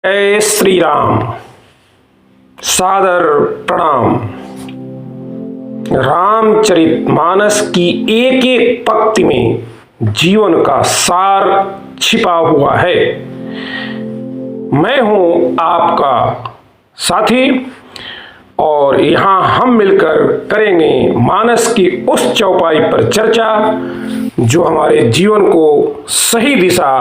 जय श्री राम। सादर प्रणाम। रामचरितमानस की एक एक पंक्ति में जीवन का सार छिपा हुआ है। मैं हूं आपका साथी और यहां हम मिलकर करेंगे मानस की उस चौपाई पर चर्चा जो हमारे जीवन को सही दिशा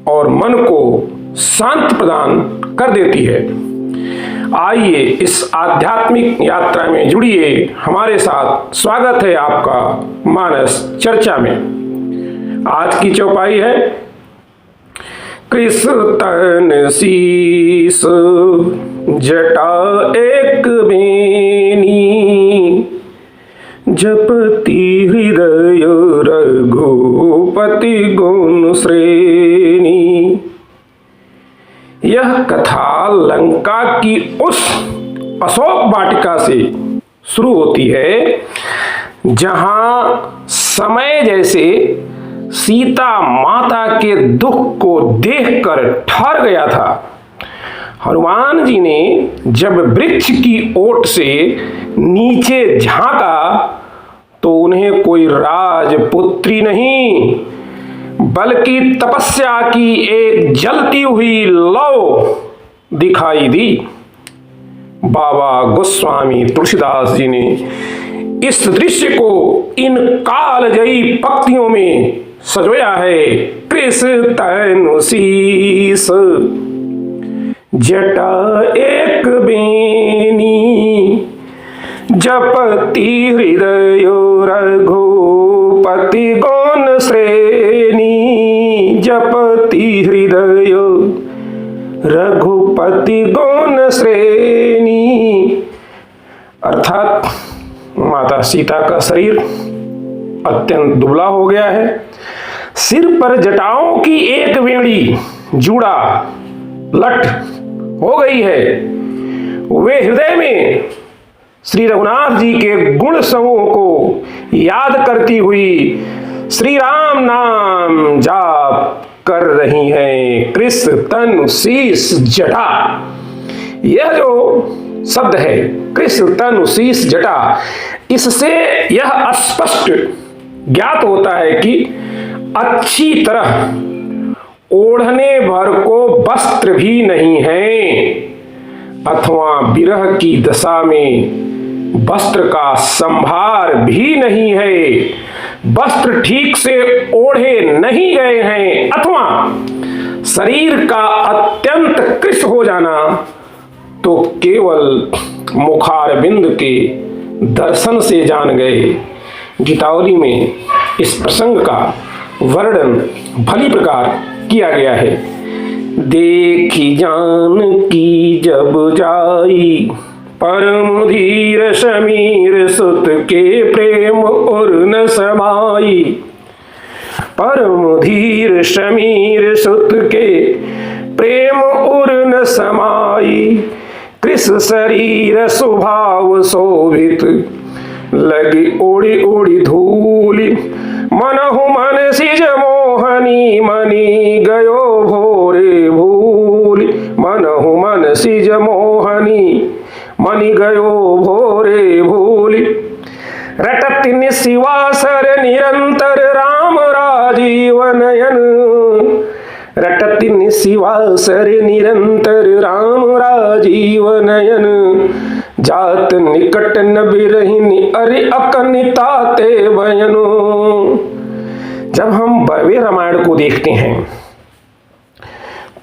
और मन को शांति प्रदान कर देती है। आइए इस आध्यात्मिक यात्रा में जुड़िए हमारे साथ। स्वागत है आपका मानस चर्चा में। आज की चौपाई है कृष तन शीस जटा एक बेनी, जपति हृदय रघुपति गुण श्रेणी। यह कथा लंका की उस अशोक वाटिका से शुरू होती है जहां समय जैसे सीता माता के दुख को देखकर ठहर गया था। हनुमान जी ने जब वृक्ष की ओट से नीचे झांका तो उन्हें कोई राजपुत्री नहीं बल्कि तपस्या की एक जलती हुई लौ दिखाई दी। बाबा गोस्वामी तुलसीदास जी ने इस दृश्य को इन कालजयी पंक्तियों में सजोया है। कृष तनु शीस जटा एक बेनी, जपति हृदय रघुपति गुण श्रेणी। जपति हृदय रघुपति गुण श्रेणी। अर्थात माता सीता का शरीर अत्यंत दुबला हो गया है। सिर पर जटाओं की एक वेणी जूड़ा लट हो गई है। वे हृदय में श्री रघुनाथ जी के गुण समूह को याद करती हुई श्री राम नाम जाप कर रही हैं। कृष तनु शीस जटा, यह जो शब्द है कृष तनु शीस जटा, इससे यह स्पष्ट ज्ञात होता है कि अच्छी तरह ओढ़ने भर को वस्त्र भी नहीं है अथवा विरह की दशा में वस्त्र का संभार भी नहीं है। वस्त्र ठीक से ओढ़े नहीं गए हैं अथवा शरीर का अत्यंत कृश हो जाना तो केवल मुखारबिंद के दर्शन से जान गए। गीतावली में इस प्रसंग का वर्णन भली प्रकार किया गया है। देखी जान की जब जाई, परम धीर समीर सुत के प्रेम और न समाई। परम धीर समीर सुत के प्रेम और न समाई। कृष शरीर स्वभाव शोभित, लगी ओढ़ी ओढ़ी धूलि। मनहु मन सिज मोहनी, मनी गयो भोरे भूल। मनहु मन सिज मोहनी, मनि गयो भोरे भूल। रटति निशिवासर निरंतर राम राजीव नयन। रटति निशिवासर निरंतर राम राजीव नयन। जात निकट न बिरहिनी, अरे अकनिताते बयनो। जब हम बरवे रामायण को देखते हैं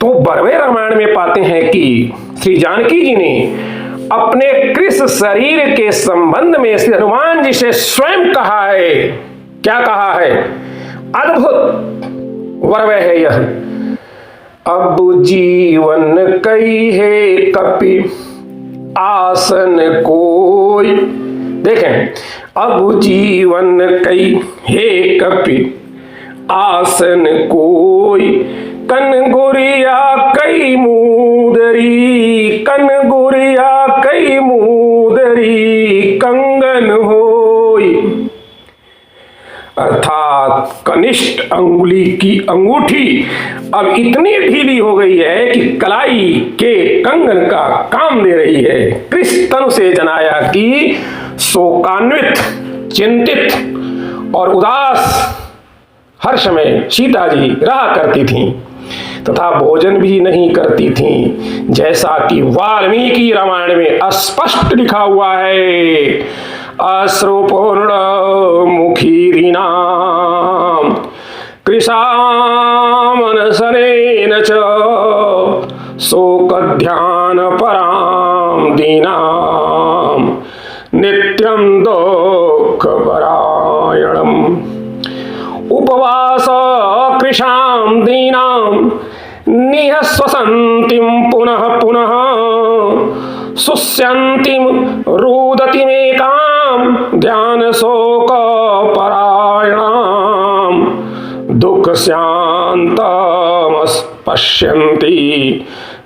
तो बरवे रामायण में पाते हैं कि श्री जानकी जी ने अपने कृष शरीर के संबंध में श्री हनुमान जी से स्वयं कहा है। क्या कहा है? अद्भुत वर्वे है यह। अब जीवन कई है कपि आसन कोई। देखें, अब जीवन कई है कपि आसन कोई। कन गुरिया कई मूदरी, कन गुरिया कई मूदरी कंगन होई। अर्थात कनिष्ठ अंगुली की अंगूठी अब इतनी ढीली हो गई है कि कलाई के कंगन का काम दे रही है। कृष तनु से जनाया कि शोकान्वित, चिंतित और उदास हर समय सीता जी रहा करती थीं तथा भोजन भी नहीं करती थीं, जैसा कि वाल्मीकि रामायण में स्पष्ट लिखा हुआ है। अश्रुपूर्ण मुखीरीणाम कृशामनसनेन च शोकध्यान पराम दीनाम नित्यं दुःखपरायणम् उपवास कृशां दीनां निःश्वसन्तीं पुनः पुनः शुष्यन्तीं रुदतीमेकां ध्यानशोकपरायणां दुःखशान्तमपश्यन्ति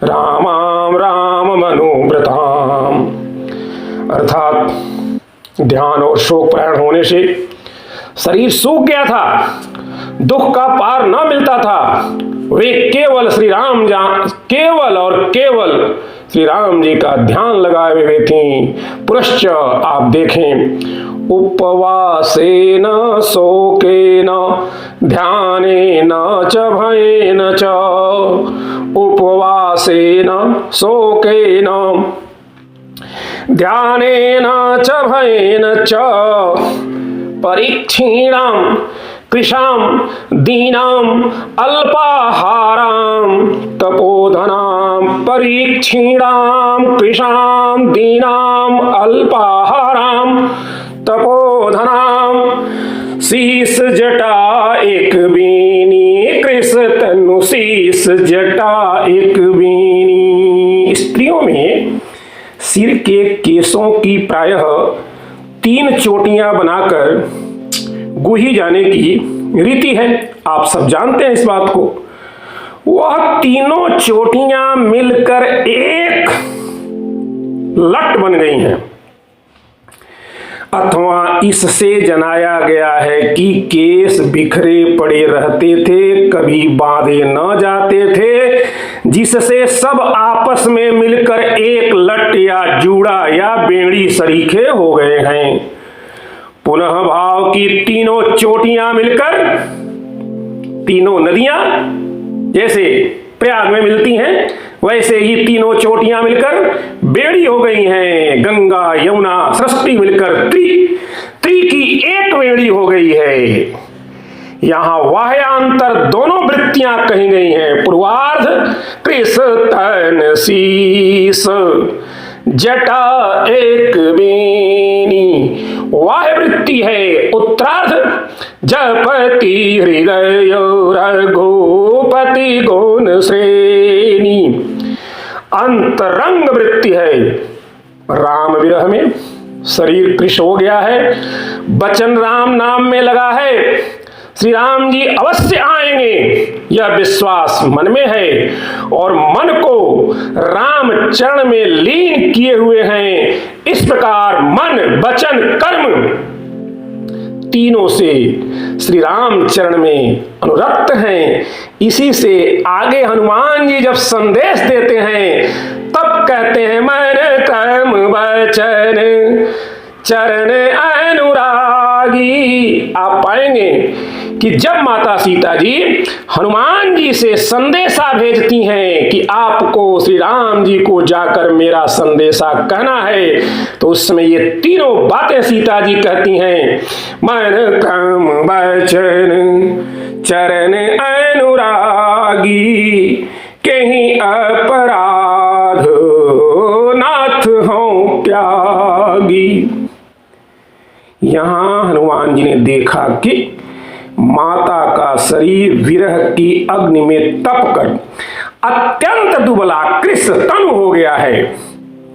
रामां राममनुव्रताम्। अर्थात ध्यान और शोक परायण होने से शरीर सूख गया था, दुख का पार न मिलता था। वे केवल श्री राम केवल श्री राम जी का ध्यान लगाए हुए थी। पुनश्च आप देखें, उपवासेन शोकेन ध्यानेन च भयेन च, उपवासेन शोकेन ध्यानेन च भयेन च परीक्षीणां कृशां दीनां अल्पाहारां तपोधनां परीक्षीणां कृशां दीनां अल्पाहारां तपोधनां शीस जटा एक बीनी कृष तनु शीस जटा एक बीनी। स्त्रियों में सिर के केशों की प्रायः 3 चोटियां बनाकर गुही जाने की रीति है। आप सब जानते हैं इस बात को। वह तीनों चोटियां मिलकर एक लट बन गई हैं, अथवा इससे जनाया गया है कि केस बिखरे पड़े रहते थे, कभी बांधे न जाते थे, जिससे सब आपस में मिलकर एक लट या जूड़ा या बेड़ी सरीखे हो गए हैं। पुनः भाव की तीनों चोटियां मिलकर, तीनों नदियां जैसे प्रयाग में मिलती हैं, वैसे ही तीनों चोटियां मिलकर बेड़ी हो गई हैं। गंगा यमुना सरस्वती मिलकर त्रि की एक बेड़ी हो गई है। यहां वाह्यांतर दोनों वृत्तियां कही गई हैं। पूर्वार्ध कृष तन शीस जटा एक बेनी वाह्य वृत्ति है। उत्तरार्ध जपति हृदय रघुपति गुण श्रेणी अंतरंग वृत्ति है। राम विरह में शरीर कृश हो गया है, वचन राम नाम में लगा है। श्री राम जी अवश्य आएंगे, यह विश्वास मन में है और मन को राम चरण में लीन किए हुए हैं। इस प्रकार मन वचन कर्म तीनों से श्री राम चरण में अनुरक्त हैं। इसी से आगे हनुमान जी जब संदेश देते हैं तब कहते हैं मन कर्म वचन चरण अनुरागी। आप पाएंगे कि जब माता सीता जी हनुमान जी से संदेशा भेजती हैं कि आपको श्री राम जी को जाकर मेरा संदेशा कहना है, तो उस समय ये तीनों बातें सीता जी कहती हैं, मन कर्म वचन चरण अनुरागी, कहीं अपराध नाथ हों त्यागी। यहां हनुमान जी ने देखा कि माता का शरीर विरह की अग्नि में तपकर अत्यंत दुबला कृश तनु हो गया है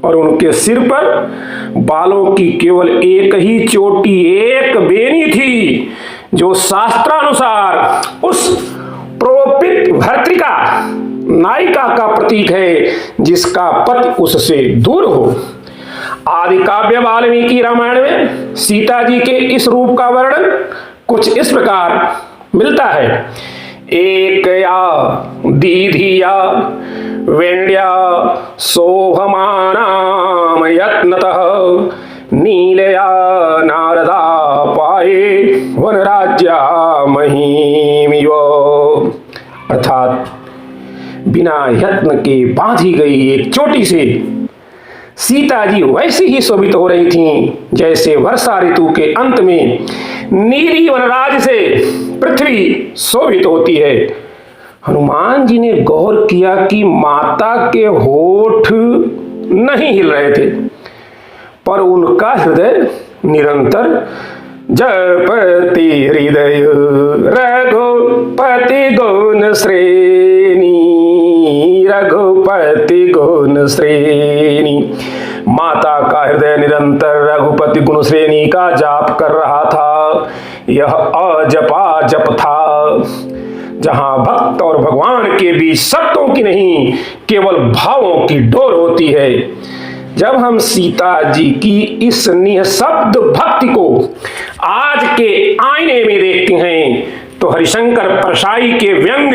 और उनके सिर पर बालों की केवल एक ही चोटी, एक बेनी थी, जो शास्त्रानुसार उस प्रोपित भर्तृका नायिका का प्रतीक है, जिसका पति उससे दूर हो। आदि काव्य वाल्मीकि रामायण में सीता जी के इस रूप का वर्णन कुछ इस प्रकार मिलता है। एकया दीधिया वेण्या शोभमानाम यत्नतः नीलया नारदा पाये वनराज्या महीमिव। अर्थात बिना यत्न के बांधी गई एक चोटी से सीता जी वैसे ही शोभित हो रही थीं जैसे वर्षा ऋतु के अंत में नीली वनराज से पृथ्वी शोभित होती है। हनुमान जी ने गौर किया कि माता के होठ नहीं हिल रहे थे, पर उनका हृदय निरंतर जपति हृदय रघुपति गुण श्रेणी, रघुपति गुण श्रेणी। माता का हृदय निरंतर रघुपति गुण श्रेणी का जाप कर रहा था। यह अजपा जप था, जहां भक्त और भगवान के बीच शब्दों की नहीं केवल भावों की डोर होती है। जब हम सीता जी की इस निःशब्द भक्ति को आज के आईने में देखते हैं तो हरिशंकर परसाई के व्यंग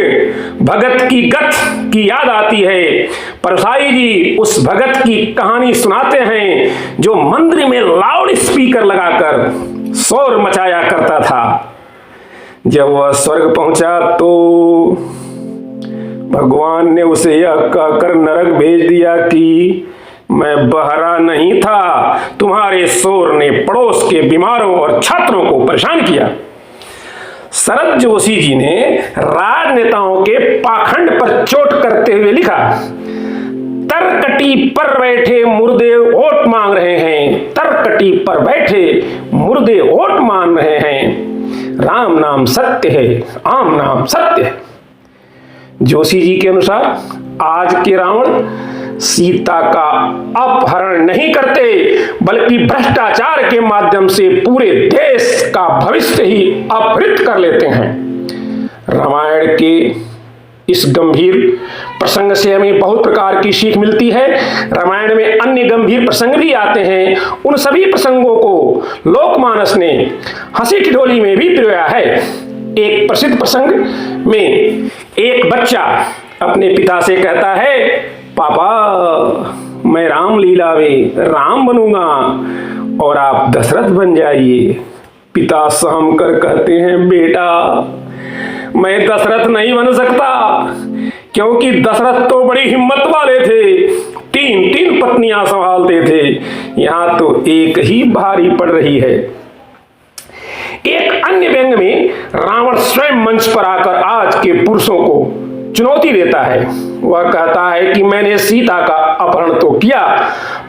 भगत की गत की याद आती है। परसाई जी उस भगत की कहानी सुनाते हैं जो मंदिर में लाउड स्पीकर लगाकर शोर मचाया करता था। जब वह स्वर्ग पहुंचा तो भगवान ने उसे यह कहकर नरक भेज दिया कि मैं बहरा नहीं था, तुम्हारे शोर ने पड़ोस के बीमारों और छात्रों को परेशान किया। शरद जोशी जी ने राजनेताओं के पाखंड पर चोट करते हुए लिखा, तरकटी पर बैठे मुर्दे वोट मांग रहे हैं, तरकटी पर बैठे मुर्दे वोट मांग रहे हैं, राम नाम सत्य है, आम नाम सत्य है। जोशी जी के अनुसार आज के रावण सीता का अपहरण नहीं करते बल्कि भ्रष्टाचार के माध्यम से पूरे देश का भविष्य ही अपहृत कर लेते हैं। रामायण के इस गंभीर प्रसंग से हमें बहुत प्रकार की सीख मिलती है। रामायण में अन्य गंभीर प्रसंग भी आते हैं, उन सभी प्रसंगों को लोकमानस ने हंसी ठिठोली में भी पिरोया है। एक प्रसिद्ध प्रसंग में एक बच्चा अपने पिता से कहता है, पापा मैं रामलीला में राम बनूंगा और आप दशरथ बन जाइए। पिता सहम कर कहते हैं, बेटा मैं दशरथ नहीं बन सकता, क्योंकि दशरथ तो बड़ी हिम्मत वाले थे, तीन तीन पत्नियां संभालते थे, यहां तो एक ही भारी पड़ रही है। एक अन्य व्यंग में रावण स्वयं मंच पर आकर आज के पुरुषों को चुनौती देता है। वह कहता है कि मैंने सीता का अपहरण तो किया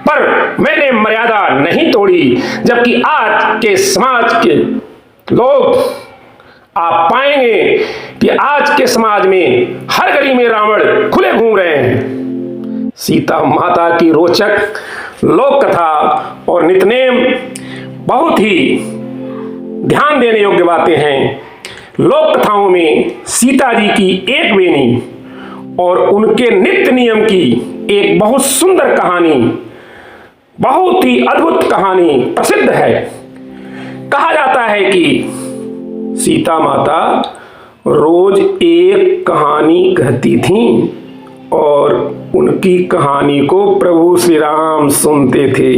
पर मैंने मर्यादा नहीं तोड़ी, जबकि आज के समाज के लोग आप पाएंगे कि आज के समाज में हर गली में रावण खुले घूम रहे हैं। सीता माता की रोचक लोक कथा और नित्यनेम बहुत ही ध्यान देने योग्य बातें हैं। लोक कथाओं में सीता जी की एक बेनी और उनके नित्य नियम की एक बहुत सुंदर कहानी, बहुत ही अद्भुत कहानी प्रसिद्ध है। कहा जाता है कि सीता माता रोज एक कहानी कहती थीं और उनकी कहानी को प्रभु श्री राम सुनते थे।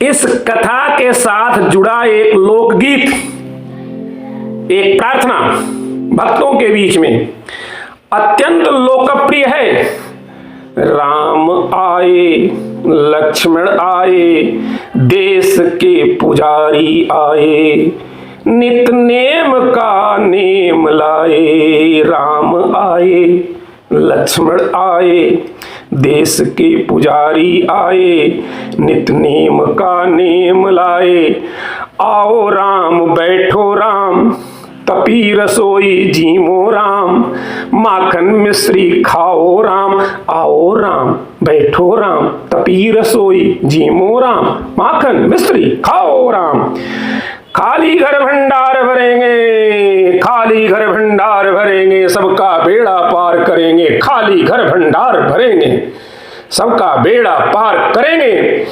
इस कथा के साथ जुड़ा एक लोकगीत, एक प्रार्थना भक्तों के बीच में अत्यंत लोकप्रिय है। राम आए लक्ष्मण आए, देश के पुजारी आए, नित नेम का नेम लाए। राम आए लक्ष्मण आए, देश के पुजारी आए, नित नेम का नेम लाए। आओ राम बैठो राम, तपी रसोई जीमो राम, माखन मिश्री खाओ राम। आओ राम बैठो राम, तपी रसोई जीमो राम, माखन मिश्री खाओ राम। खाली घर भंडार भरेंगे, खाली घर भंडार भरेंगे, सबका बेड़ा पार करेंगे। खाली घर भंडार भरेंगे, सबका बेड़ा पार करेंगे।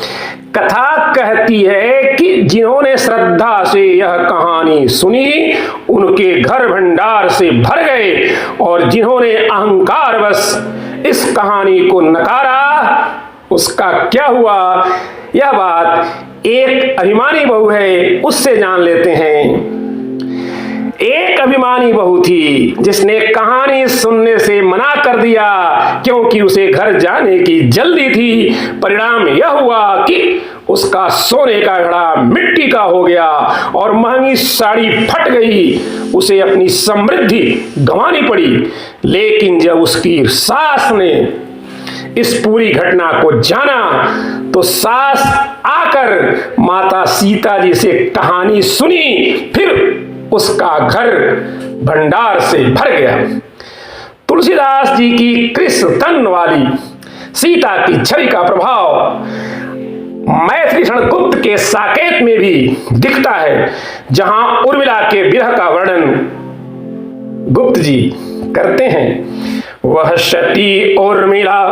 कथा कहती है कि जिन्होंने श्रद्धा से यह कहानी सुनी, उन उनके घर भंडार से भर गए, और जिन्होंने अहंकारवश इस कहानी को नकारा उसका क्या हुआ, यह बात एक अभिमानी बहू है उससे जान लेते हैं। एक अभिमानी बहू थी जिसने कहानी सुनने से मना कर दिया क्योंकि उसे घर जाने की जल्दी थी। परिणाम यह हुआ कि उसका सोने का घड़ा मिट्टी का हो गया और महंगी साड़ी फट गई। उसे अपनी समृद्धि गंवानी पड़ी। लेकिन जब उसकी सास ने इस पूरी घटना को जाना तो सास आकर माता सीता जी से कहानी सुनी, फिर उसका घर भंडार से भर गया। तुलसीदास जी की कृष्ण तन वाली सीता की छवि का प्रभाव मैथिली गुप्त के साकेत में भी दिखता है, जहां उर्मिला के विरह का वर्णन गुप्त जी करते हैं। वह सती उर्मिला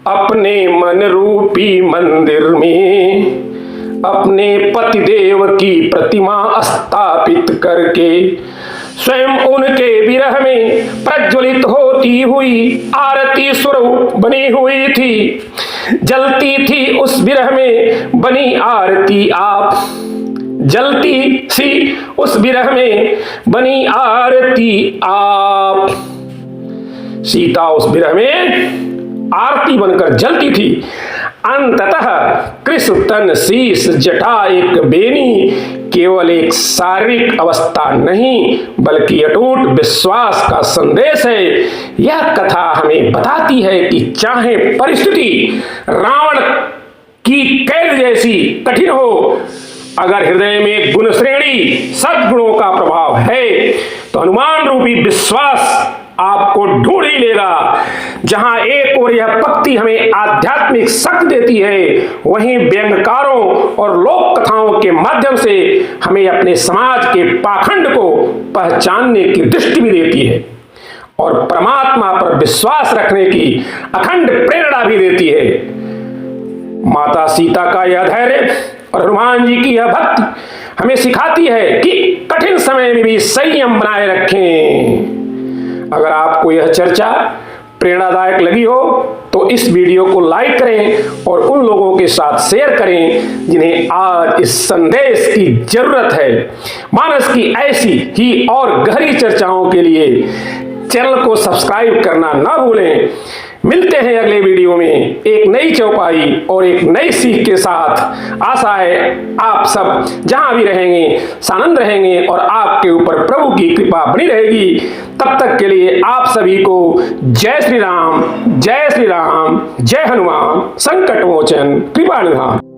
अपने मन रूपी मंदिर में अपने पतिदेव की प्रतिमा स्थापित करके स्वयं उनके विरह में प्रज्वलित होती हुई आरती स्वरूप बनी हुई थी। जलती थी उस विरह में बनी आरती आप, जलती सी उस विरह में बनी आरती आप। सीता उस विरह में आरती बनकर जलती थी। अंततः कृष्ण तन शीश जटा एक बेनी केवल एक शारीरिक अवस्था नहीं बल्कि अटूट विश्वास का संदेश है। यह कथा हमें बताती है कि चाहे परिस्थिति रावण की कैद जैसी कठिन हो, अगर हृदय में गुण श्रेणी सद्गुणों का प्रभाव है तो हनुमान रूपी विश्वास आपको ढूंढ ही लेगा। जहां एक ओर यह पंक्ति हमें आध्यात्मिक शक्ति देती है, वहीं व्यंग्यकारों और लोक कथाओं के माध्यम से हमें अपने समाज के पाखंड को पहचानने की दृष्टि भी देती है और परमात्मा पर विश्वास रखने की अखंड प्रेरणा भी देती है। माता सीता का यह धैर्य और हनुमान जी की यह भक्ति हमें सिखाती है कि कठिन समय में भी संयम बनाए रखें। अगर आपको यह चर्चा प्रेरणादायक लगी हो तो इस वीडियो को लाइक करें और उन लोगों के साथ शेयर करें जिन्हें आज इस संदेश की जरूरत है। मानस की ऐसी ही और गहरी चर्चाओं के लिए चैनल को सब्सक्राइब करना ना भूलें। मिलते हैं अगले वीडियो में एक नई चौपाई और एक नई सीख के साथ। आशा है आप सब जहां भी रहेंगे सानंद रहेंगे और आपके ऊपर प्रभु की कृपा बनी रहेगी। तब तक के लिए आप सभी को जय श्री राम, जय श्री राम, जय हनुमान, संकट मोचन, कृपा निधान।